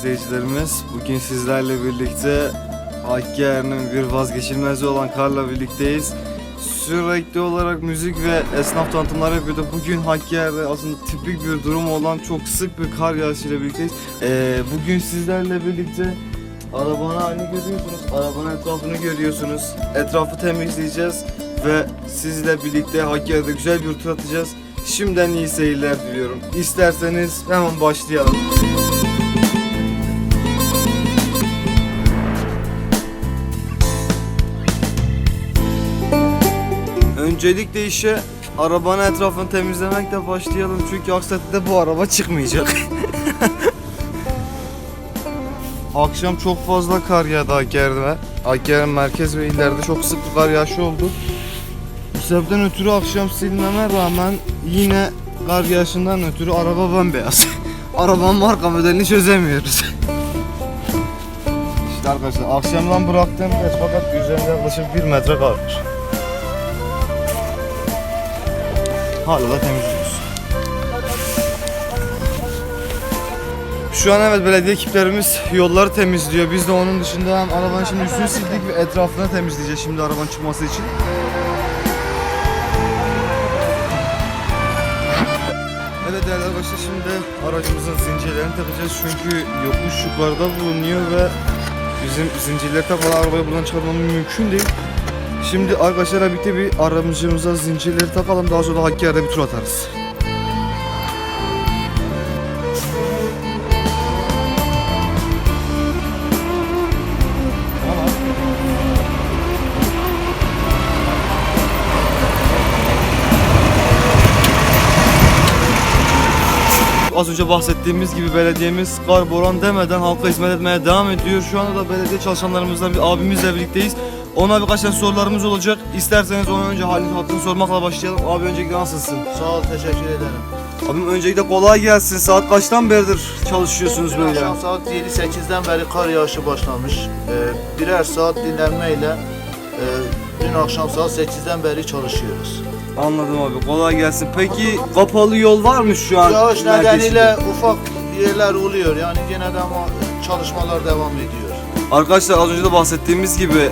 izleyicilerimiz. Bugün sizlerle birlikte Hakkari'nin bir vazgeçilmezi olan karla birlikteyiz. Sürekli olarak müzik ve esnaf tanıtımları yapıyordu. Bugün Hakkari'de aslında tipik bir durum olan çok sık bir kar yağışıyla birlikteyiz. Bugün sizlerle birlikte arabanın halini görüyorsunuz. Arabanın etrafını görüyorsunuz. Etrafı temizleyeceğiz ve sizle birlikte Hakkari'de güzel bir tur atacağız. Şimdiden iyi seyirler diliyorum. İsterseniz hemen başlayalım. Öncelikle işe arabanın etrafını temizlemekle başlayalım çünkü aksi takdirde bu araba çıkmayacak. Akşam çok fazla kar yağdı Hakkari'de. Hakkari'nin merkez ve illerde çok sık bir kar yağışı oldu. Bu sebepten ötürü akşam silmeme rağmen yine kar yağışından ötürü araba bembeyaz. Arabanın marka modelini çözemiyoruz. İşte arkadaşlar akşamdan bıraktığım geç fakat üzerinde yaklaşık 1 metre kar var. Hala da temizliyoruz. Şu an evet belediye ekiplerimiz yolları temizliyor. Biz de onun dışında hem arabanın şimdi üstünü sildik ve etrafını temizleyeceğiz şimdi arabanın çıkması için. Evet değerli arkadaşlar, şimdi aracımızın zincirlerini takacağız çünkü yokuş yukarıda bulunuyor ve bizim zincirleri takmadan arabayı buradan çıkarmamız mümkün değil. Şimdi arkadaşlarla birlikte bir aracımıza zincirleri takalım, daha sonra Hakkari'de bir tur atarız. Az önce bahsettiğimiz gibi belediyemiz kar boran demeden halka hizmet etmeye devam ediyor. Şu anda da belediye çalışanlarımızdan bir abimizle birlikteyiz. Ona birkaç tane sorularımız olacak. İsterseniz ondan önce halini hattını sormakla başlayalım. Abi öncelikle nasılsın? Sağ ol, teşekkür ederim. Abim öncelikle kolay gelsin. Saat kaçtan beridir çalışıyorsunuz Dün böyle? akşam saat 7-8'den beri kar yağışı başlamış. Birer saat dinlenmeyle dün akşam saat 8'den beri çalışıyoruz. Anladım abi, kolay gelsin. Peki kapalı yol var mı şu an? Yağış merkez nedeniyle için? ufak yerler oluyor. Yani gene de ama çalışmalar devam ediyor. Arkadaşlar az önce de bahsettiğimiz gibi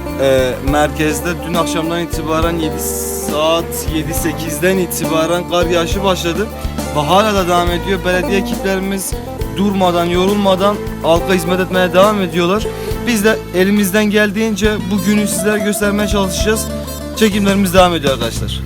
merkezde dün akşamdan itibaren 7-8'den itibaren kar yağışı başladı. Ve hala da devam ediyor. Belediye ekiplerimiz durmadan, yorulmadan halka hizmet etmeye devam ediyorlar. Biz de elimizden geldiğince bu günü sizlere göstermeye çalışacağız. Çekimlerimiz devam ediyor arkadaşlar.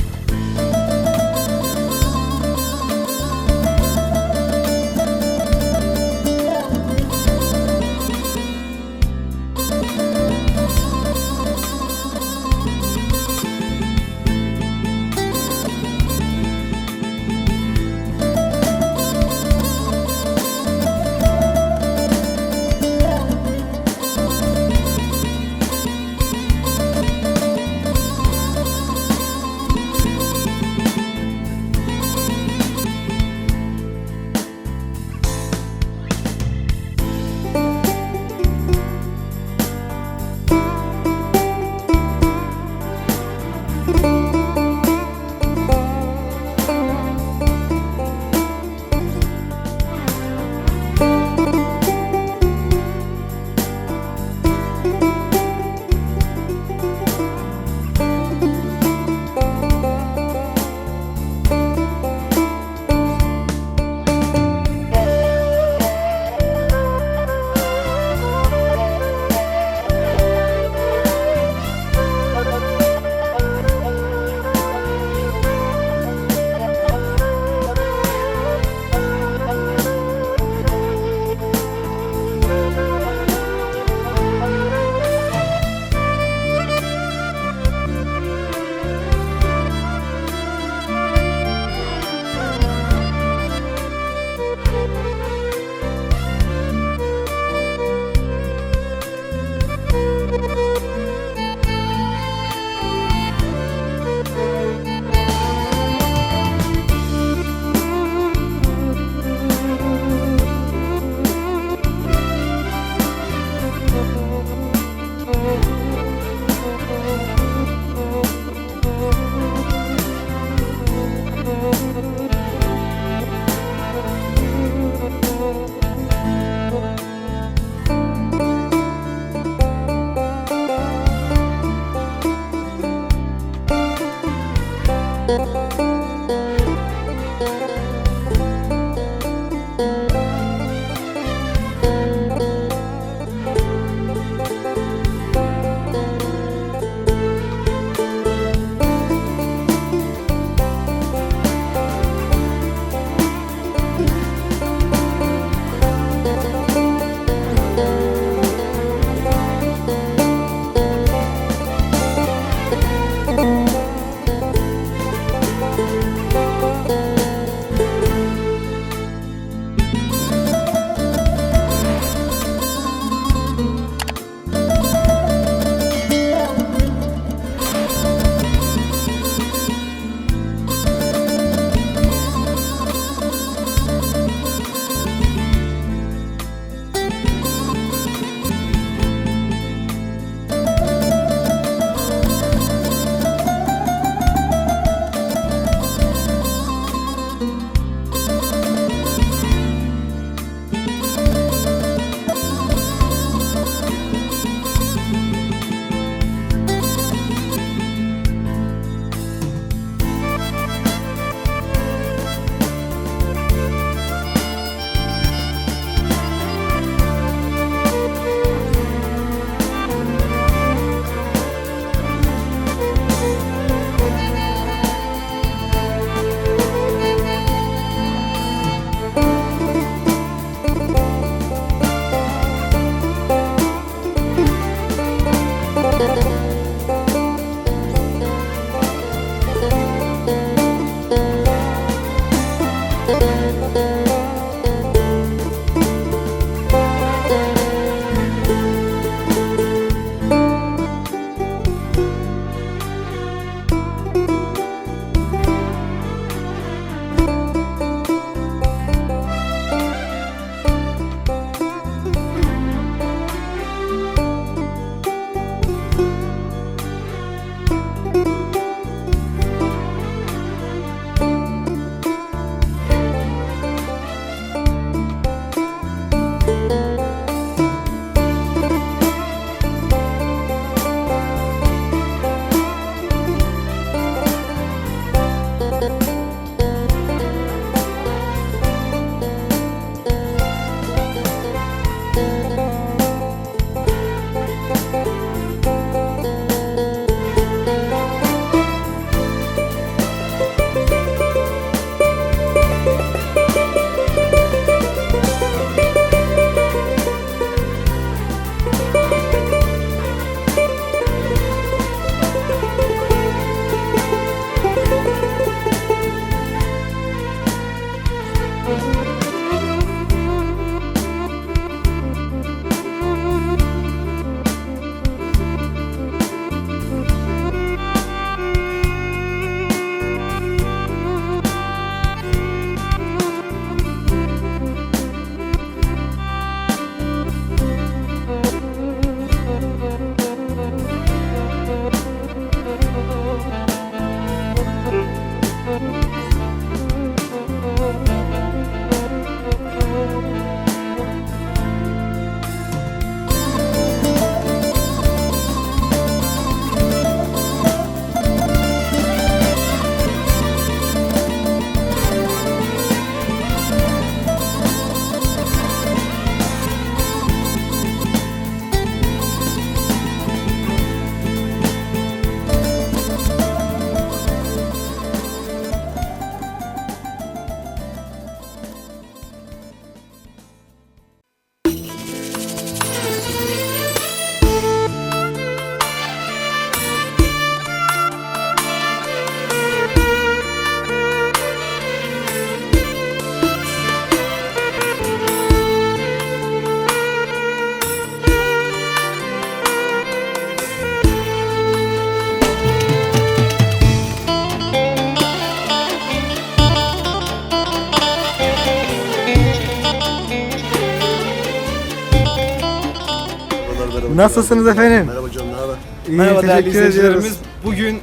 Nasılsınız efendim? Merhaba canım, ne haber? İyi, Merhaba değerli teşekkür ediyoruz. izleyicilerimiz. Bugün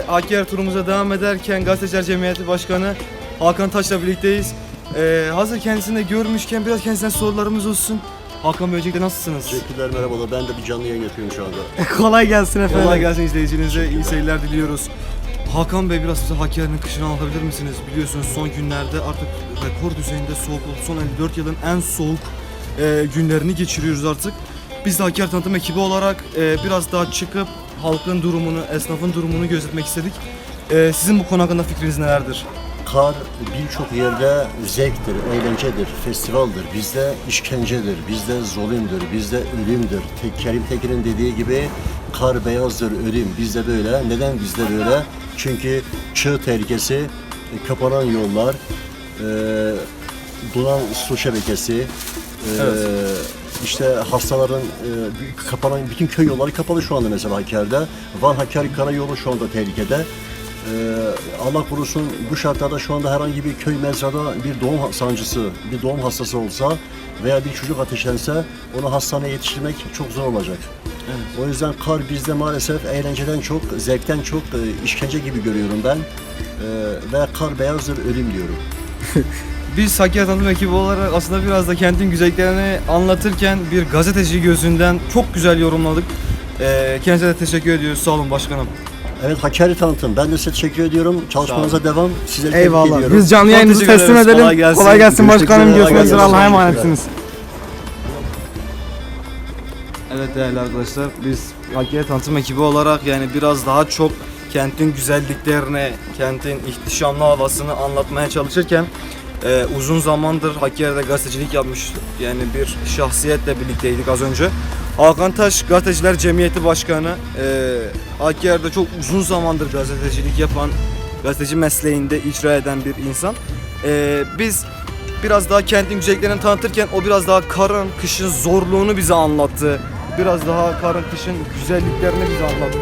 Hakkari turumuza devam ederken Gazeteciler Cemiyeti Başkanı Hakan Taş'la birlikteyiz. Hazır kendisini de görmüşken biraz kendisinden sorularımız olsun. Hakan Bey, öncelikle nasılsınız? Teşekkürler, merhabalar. Ben de bir canlı yayın yapıyorum şu anda. Kolay gelsin efendim. Kolay gelsin izleyicinize. İyi seyirler diliyoruz. Hakan Bey biraz bize Hakkari'nin kışını anlatabilir misiniz? Biliyorsunuz son günlerde artık rekor düzeyinde soğuk oldu. Son 54 yılın en soğuk günlerini geçiriyoruz artık. Biz de Hakkari tanıtım ekibi olarak biraz daha çıkıp halkın durumunu, esnafın durumunu gözetmek istedik. Sizin bu konu hakkında fikriniz nelerdir? Kar birçok yerde zevktir, eğlencedir, festivaldir. Bizde işkencedir, bizde zulümdür, bizde ölümdür. Kerim Tekin'in dediği gibi kar beyazdır, ölüm. Bizde böyle. Neden bizde böyle? Çünkü çığ tehlikesi, kapanan yollar, donan su şebekesi, Evet. işte hastaların kapanan bütün köy yolları kapalı şu anda mesela Hakkari'de. Van-Hakkari karayolu şu anda tehlikede. Allah korusun bu şartlarda şu anda herhangi bir köy mezrada bir doğum sancısı, bir doğum hastası olsa veya bir çocuk ateşlense onu hastaneye yetiştirmek çok zor olacak. Evet. O yüzden kar bizde maalesef eğlenceden çok, zevkten çok işkence gibi görüyorum ben. Ve kar beyazdır, ölüm diyorum. Biz Hakkari tanıtım ekibi olarak aslında biraz da kentin güzelliklerini anlatırken bir gazeteci gözünden çok güzel yorumladık. Kendinize de teşekkür ediyoruz. Sağ olun başkanım. Evet, Hakkari tanıtım. Ben de size teşekkür ediyorum. Çalışmanıza devam. Size tebrik Eyvallah. ediyorum. Biz canlı Çok yayınımızı teşekkür teslim ederiz. edelim. Kolay gelsin. Kolay gelsin Görüşmek başkanım. üzere. Görüşmek üzere. Kolay Allah'a gelsin. emanetsiniz. Evet değerli arkadaşlar, biz Hakkari tanıtım ekibi olarak yani biraz daha çok kentin güzelliklerini, kentin ihtişamlı havasını anlatmaya çalışırken uzun zamandır Hakkari'de gazetecilik yapmış yani bir şahsiyetle birlikteydik az önce. Hakan Taş Gazeteciler Cemiyeti Başkanı, Hakkari'de çok uzun zamandır gazetecilik yapan, gazeteci mesleğinde icra eden bir insan. Biz biraz daha kentin güzelliklerini tanıtırken o biraz daha karın, kışın zorluğunu bize anlattı. Biraz daha karın, kışın güzelliklerini bize anlattı.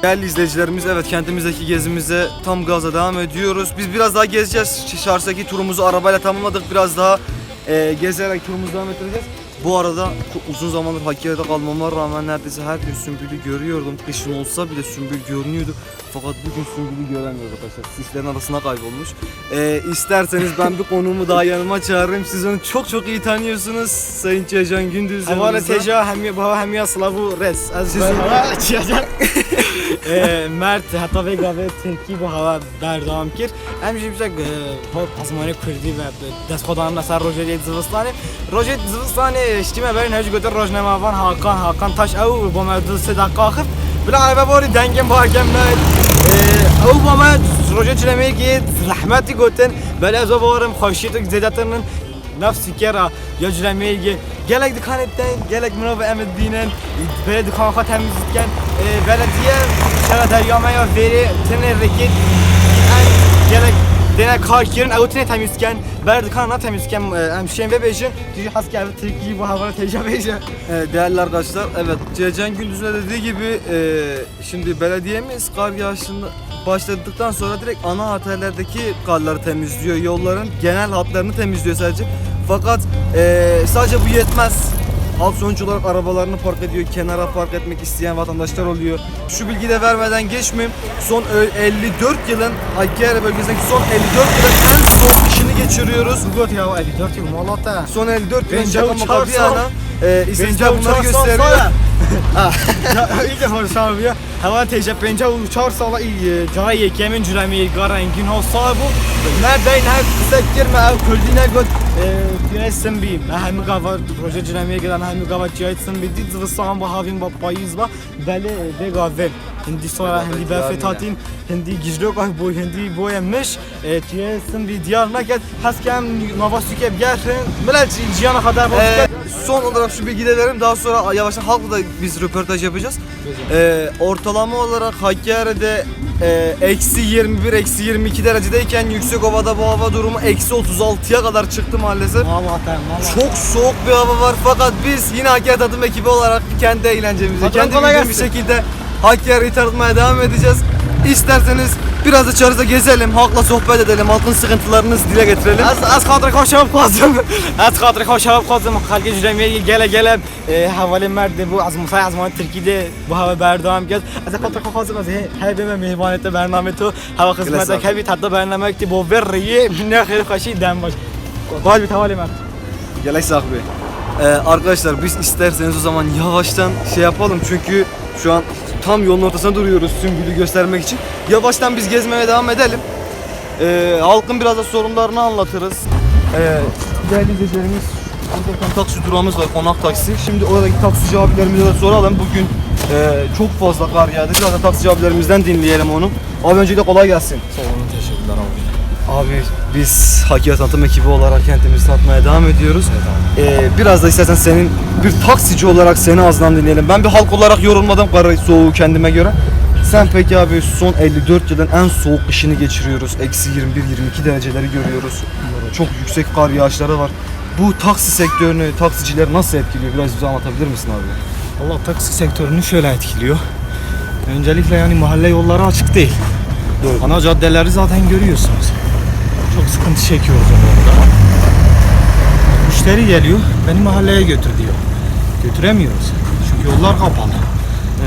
Değerli izleyicilerimiz, evet kentimizdeki gezimize tam gaza devam ediyoruz. Biz biraz daha gezeceğiz. Şarj'daki turumuzu arabayla tamamladık. Biraz daha gezerek turumuzu devam ettireceğiz. Bu arada çok uzun zamandır Hakkari'de kalmama rağmen neredeyse her gün Sümbül'ü görüyordum. Kışın olsa bile Sümbül görünüyordu. Fakat bugün Sümbül'ü göremiyoruz arkadaşlar. Sislerin arasına kaybolmuş. İsterseniz ben bir konuğumu daha yanıma çağırayım. Siz onu çok çok iyi tanıyorsunuz. Sayın Cecan Gündüz. حوالي yanımızda. تجاه همي اصلا رس از Sizin- مرد حتی بگه ترکی با هوا بردام کرد همیشه بیشتر پاسمانی کردی و دست خودم نسر روژه زوستانی اشتیمه برین هجی گوتر روژنماوان هاکان تاش او با مردو سه دقیقه آخر بلا عربه باری دنگم بارگم ناید او با من روژه چلمیر که رحمتی گوتن بله از بارم خوشیت زیدترن نفسی کرا یا جلمیه gelek dükkanetten, gelek münavve emet binen, böyle dükkan kat temizlikten, belediye şara deryamaya veri, tene reket, gelek dene karkirin, avutine temizken, böyle dükkanına temizken, hemşehrin ve bejin, çünkü haske evi Türkiye bu havara tecrübe bejin. Değerli arkadaşlar, evet Cecan Gündüz'ün de dediği gibi şimdi belediyemiz kar yağışını başladıktan sonra direkt ana hatlarındaki karları temizliyor. Yolların genel hatlarını temizliyor sadece. Fakat sadece bu yetmez. Halk sonuç olarak arabalarını park ediyor, kenara park etmek isteyen vatandaşlar oluyor. Şu bilgiyi de vermeden geçmeyeyim. Son 54 yılın Hakkari bölgesindeki son 54 yılın en soğuk kışını geçiriyoruz. Gut ya 54 yıl molata. Son 54 yılın Bence şaka uçar maka bir yana istatistikler bunları uçar gösteriyor. İlk defa sahibi hava tecrübe bence uçar sala cay yekemin cüremi garangin ha sahibi neredeyim her sektir mi ev küldüğüne göt tüyesin biyim hemi gava proje cüremiye gelen hemi gava cihayetsın bir dit zıvısan bu havin bu payız ba beli de gavem hindi sonra hindi befetatin hindi gizlok ay boy hindi boy emmiş tüyesin bir diyar naket haskem navasüke gerçekten millet cihana kadar Son olarak şu bilgiyi de verelim. Daha sonra yavaştan halkla da biz röportaj yapacağız. Ortalama olarak Hakkari'de eksi 21, eksi 22 derecedeyken Yüksekova'da bu hava durumu eksi 36'ya kadar çıktı maalesef. Çok soğuk bir hava var fakat biz yine Hakkari Tanıtım ekibi olarak kendi eğlencemizi, Hadi kendi kolay bildiğimiz bir gelsin. şekilde Hakkari'yi tanıtmaya devam edeceğiz. İsterseniz biraz da çarıza gezelim, halkla sohbet edelim, halkın sıkıntılarını dile getirelim. از خاطر خوشم قاسم از خاطر خوشم قاسم خلق جرمی گله حوالی مرد بو از مسای از مان ترکیده bu hava berdam gez از خاطر خوشم از هی به مهمانیت برنامه تو هوا خدمت هی تدا برنامه کی بو وریه نه خیر خوشی دم باش قال بتوالي مرد Gelek sahibi. Arkadaşlar biz isterseniz o zaman yavaştan şey yapalım çünkü şu an tam yolun ortasında duruyoruz Sümbül'ü göstermek için. Yavaştan biz gezmeye devam edelim. Halkın biraz da sorunlarını anlatırız. Değerli izleyicilerimiz, burada taksi durağımız var, konak taksi. Şimdi oradaki taksici abilerimize de soralım. Bugün çok fazla kar yağdı. Biraz da taksici abilerimizden dinleyelim onu. Abi öncelikle kolay gelsin. Sağ olun, teşekkürler abi. Abi biz Hakkari Tanıtım ekibi olarak kentimizi tanıtmaya devam ediyoruz. Biraz da istersen senin bir taksici olarak seni ağzından dinleyelim. Ben bir halk olarak yorulmadım karı soğuğu kendime göre. Sen peki abi son 54 yılın en soğuk kışını geçiriyoruz. Eksi 21-22 dereceleri görüyoruz. Çok yüksek kar yağışları var. Bu taksi sektörünü, taksicileri nasıl etkiliyor? Biraz bize anlatabilir misin abi? Allah taksi sektörünü şöyle etkiliyor. Öncelikle yani mahalle yolları açık değil. Doğru. Ana caddeleri zaten görüyorsunuz. Çok sıkıntı çekiyoruz orada. Müşteri geliyor, beni mahalleye götür diyor. Götüremiyoruz. Çünkü yollar kapalı.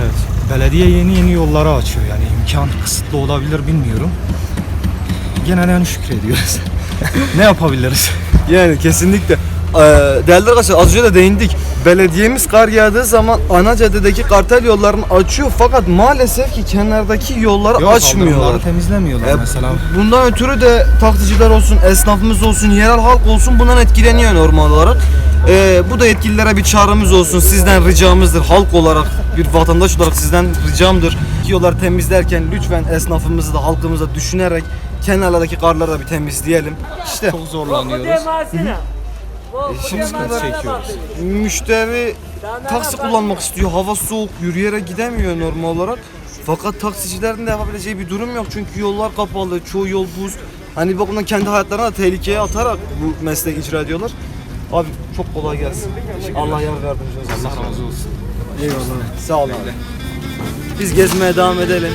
Evet. Belediye yeni yolları açıyor. Yani imkan kısıtlı olabilir bilmiyorum. Gene yani şükrediyoruz. Ne yapabiliriz? Yani kesinlikle. Değerli arkadaşlar az önce de değindik. Belediyemiz kar yağdığı zaman ana caddedeki kartel yollarını açıyor fakat maalesef ki kenardaki yolları açmıyorlar. Kaldırımları temizlemiyorlar mesela. Bundan ötürü de taksiciler olsun, esnafımız olsun, yerel halk olsun bundan etkileniyor normal olarak. Bu da yetkililere bir çağrımız olsun. Sizden ricamızdır. Halk olarak, bir vatandaş olarak sizden ricamdır. Yolları temizlerken lütfen esnafımızı da halkımızı da düşünerek kenarlardaki karları da bir temizleyelim. İşte Çok zorlanıyoruz. şimdi Sıkıntı çekiyoruz. müşteri taksi kullanmak istiyor. Hava soğuk, yürüyerek gidemiyor normal olarak. Fakat taksicilerin de yapabileceği bir durum yok. Çünkü yollar kapalı, çoğu yol buz. Hani bir bakımdan kendi hayatlarına da tehlikeye atarak bu mesleği icra ediyorlar. Abi çok kolay gelsin. Allah yar yardımcı olsun. Allah razı olsun. Eyvallah. Sağ olun abi. Biz gezmeye devam edelim.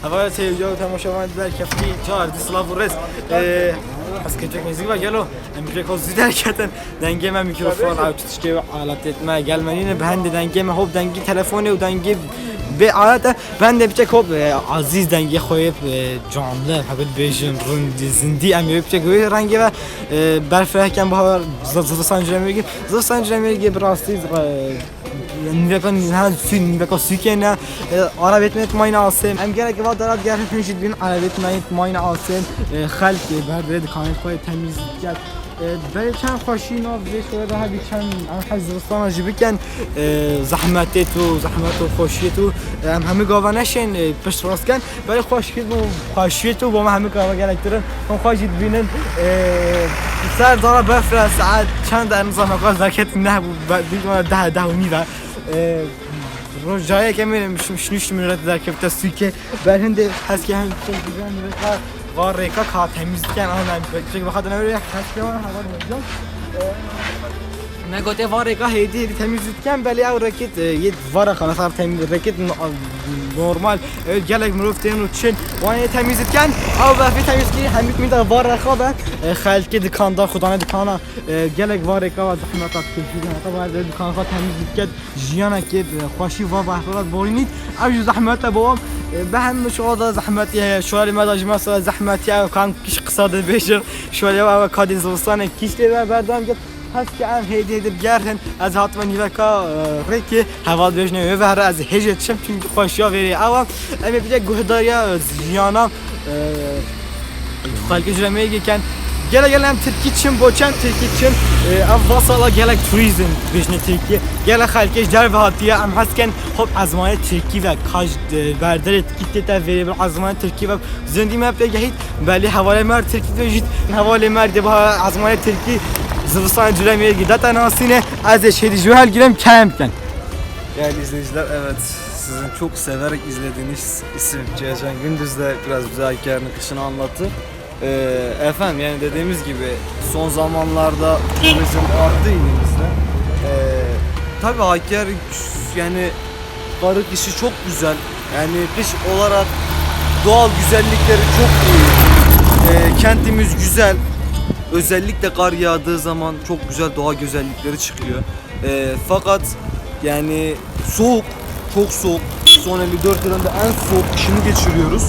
هوا تلویزیون تماشاوند در کفی چهار دیسلاو رس از کجا موزیک و گلو میکروفون زیاد کردن دنگه من میکروفون اوتش که آلات ما گلمنین بهند دنگه ما خوب دنگی تلفن و دنگی به آلات بنده بچه خوب عزیز دنگی خوب جامله حبل بیشن روند زندی امی بچه گوی رنگی و برفره کم با زفسان جرمیگی براستی نيفكن هذا في نيفكن سكينة عربية ميت ماين عاصم أم جالك بعض درات جالك نشيد بين عربية ميت ماين عاصم خلق برد كانت خوي تميز جات برای چند خوشینا ویش و راه بیچن ام حزبستان جیبی کن زحمتی تو زحمت و خوشی تو همه گاوانشین پشت راست کن برای خوشی تو با ما همه گاوا گلکترن هم خوشید بینن سر دارا بفر ساعت چند در نظام اقل زکت نه بیدون ده و نیده روز جایی که میرم شنوش میرد در کفت سویکه بر هنده هست که هم چون دیدن میرد واريكا كات تميزكن انا بشكل بخاطر نوري حسكي وانا هذا الموضوع نقطه واريكا هيدي تميزكن بلي او ركيت يد ورقه مثلا تميز ركيت نورمال جالك مروفتين وتشن وانا تميزكن او في تميزكي حميت من ورقه بعد خالكي دكاندار خدانه دكانا جالك واريكا زحمتات كل طبعا دكان خاطر تميزكن جيانا كيد خوشي و بحثات بولينيت او زحمت بابام به هم شغل زحمتی شوال مداج مثلا زحمتی او کان کش قصاد بیشتر شوال او کادی زوستان کیشته و بعدم گفت هست که ام هدیه درگردن از هاتم نیوکا ریکی هوا بیشنه و هر از هجت شم چون خوشیا وری او ام بیچه گهداریا زیانا خالق جرمیگی کن گلم ترکی چیم بچن ترکی چیم افضل گلک توریسم بیشتر ترکی گل خالقش در وحدیه ام هست کن خب ازمان ترکی و کاج بردارت کیت تفریح بر ازمان ترکی و زندگی مبتدی ولی حواله مرد ترکی وجود حواله مرد با ازمان ترکی زبستان جرمیگی دات ناسینه از شهری جوهر گیرم کم کن. Değerli izleyiciler, evet sizin çok severek izlediğiniz isim Ceyhan Gündüz de biraz bize Hakkari'nin kışını anlattı. Efendim yani dediğimiz gibi son zamanlarda turizm arttı ilimizde. Tabii Hakkari yani barık işi çok güzel. Yani kış olarak doğal güzellikleri çok iyi. Kentimiz güzel. Özellikle kar yağdığı zaman çok güzel doğa güzellikleri çıkıyor. Fakat yani soğuk, çok soğuk. Son 54 yılında en soğuk kışını geçiriyoruz.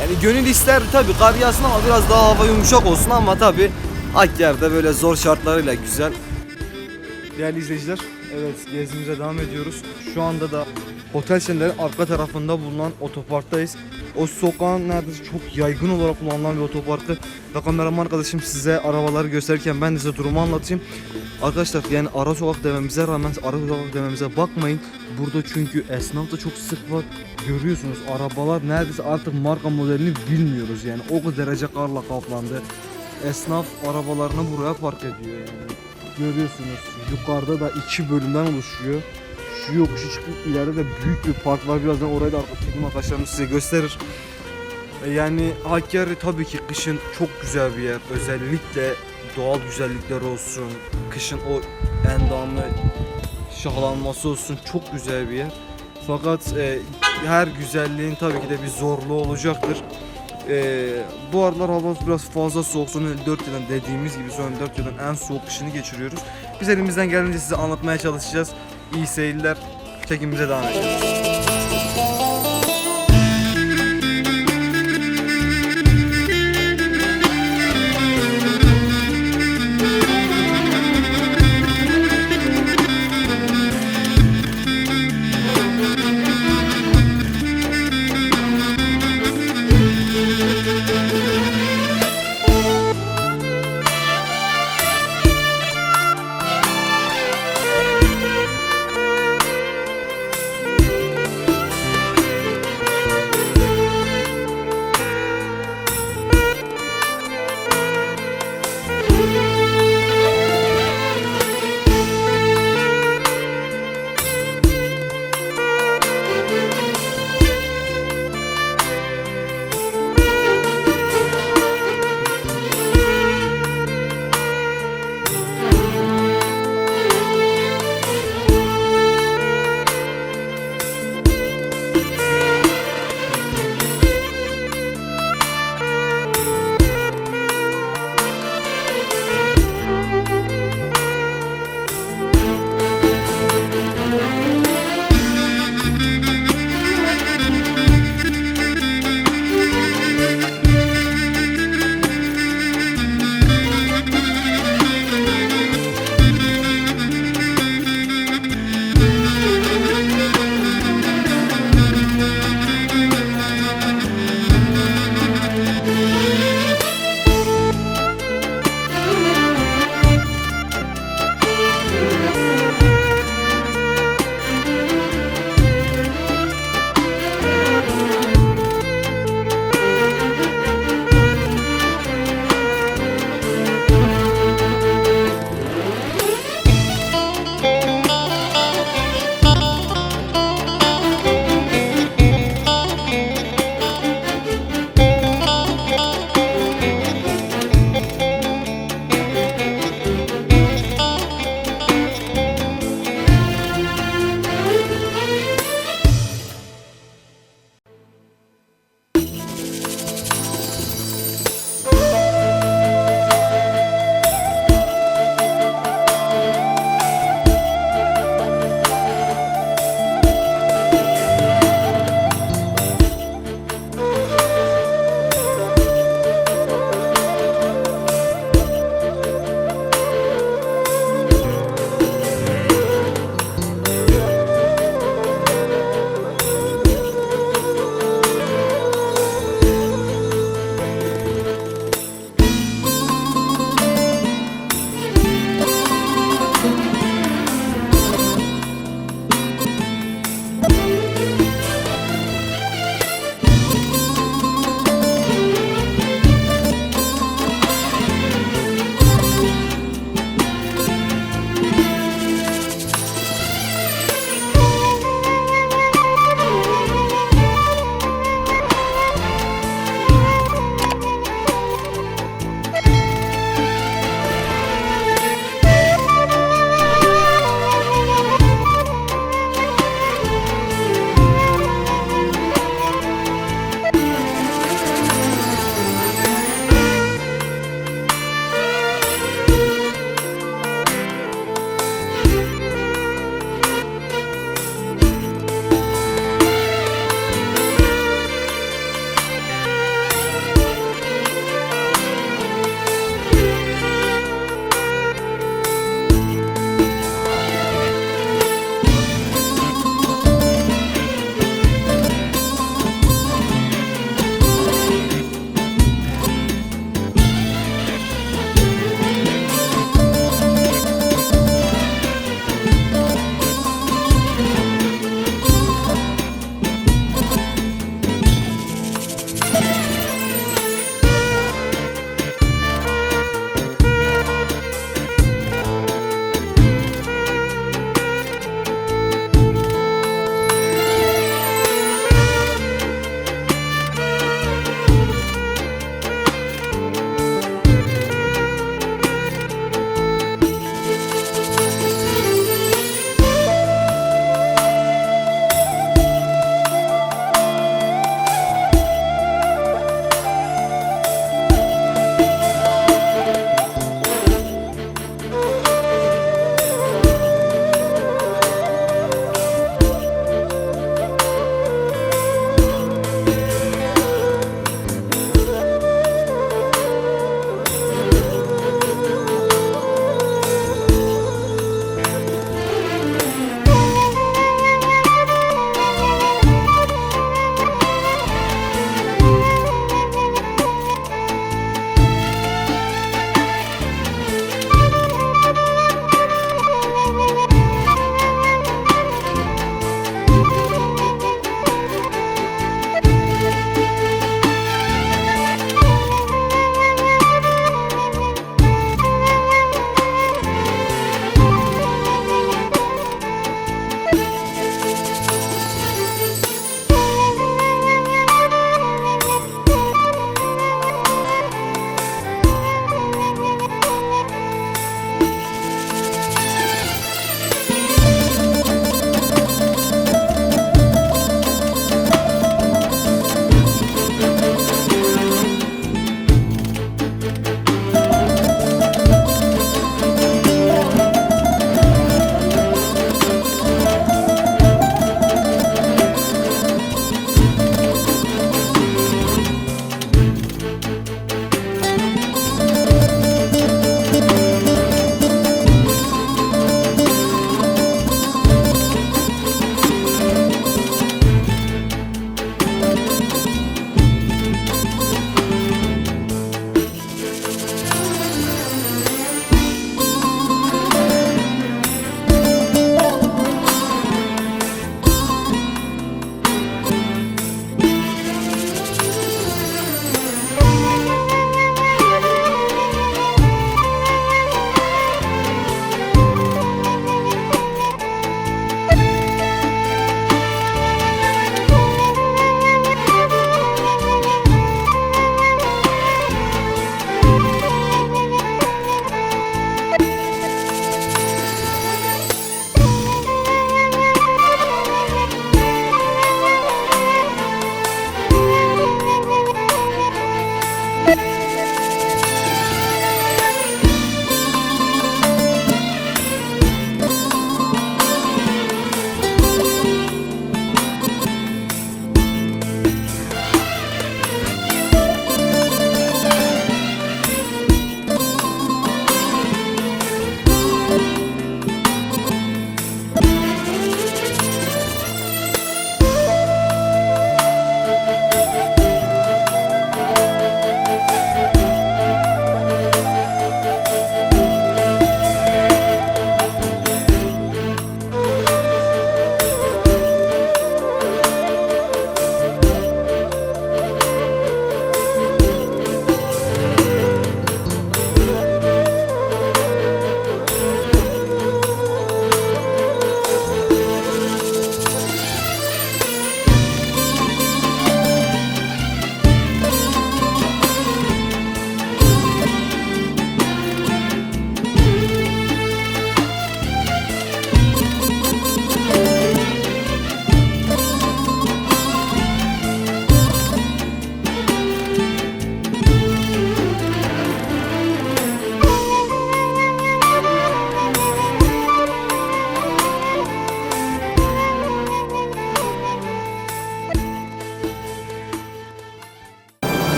Yani gönül ister tabii kar yağsın ama biraz daha hava yumuşak olsun ama tabii Hakkari'de böyle zor şartlarıyla güzel. Değerli izleyiciler, evet gezimize devam ediyoruz. Şu anda da Otel Şenler'in arka tarafında bulunan otoparktayız. O sokağın neredeyse çok yaygın olarak kullanılan bir otoparkı. Ve kameraman arkadaşım size arabaları gösterirken ben de size durumu anlatayım. Arkadaşlar yani ara sokak dememize rağmen ara sokak dememize bakmayın. Burada çünkü esnaf da çok sık var. Görüyorsunuz arabalar neredeyse artık marka modelini bilmiyoruz yani. O derece karla kaplandı. Esnaf arabalarını buraya park ediyor yani. Görüyorsunuz yukarıda da 2 bölümden oluşuyor. Şu yokuşu çıkıp ileride de büyük bir park var. Birazdan orayı da çekim arkadaşlarım size gösterir. Yani Hakkari tabii ki kışın çok güzel bir yer. Özellikle doğal güzellikler olsun. Kışın o endamı şahlanması olsun. Çok güzel bir yer. Fakat her güzelliğin tabii ki de bir zorluğu olacaktır. Bu aralar hava biraz fazla soğuk. Son 4 yılın dediğimiz gibi son 4 yılın en soğuk kışını geçiriyoruz. Biz elimizden geldiğince size anlatmaya çalışacağız. İyi seyirler. Çekimimize devam edeceğiz.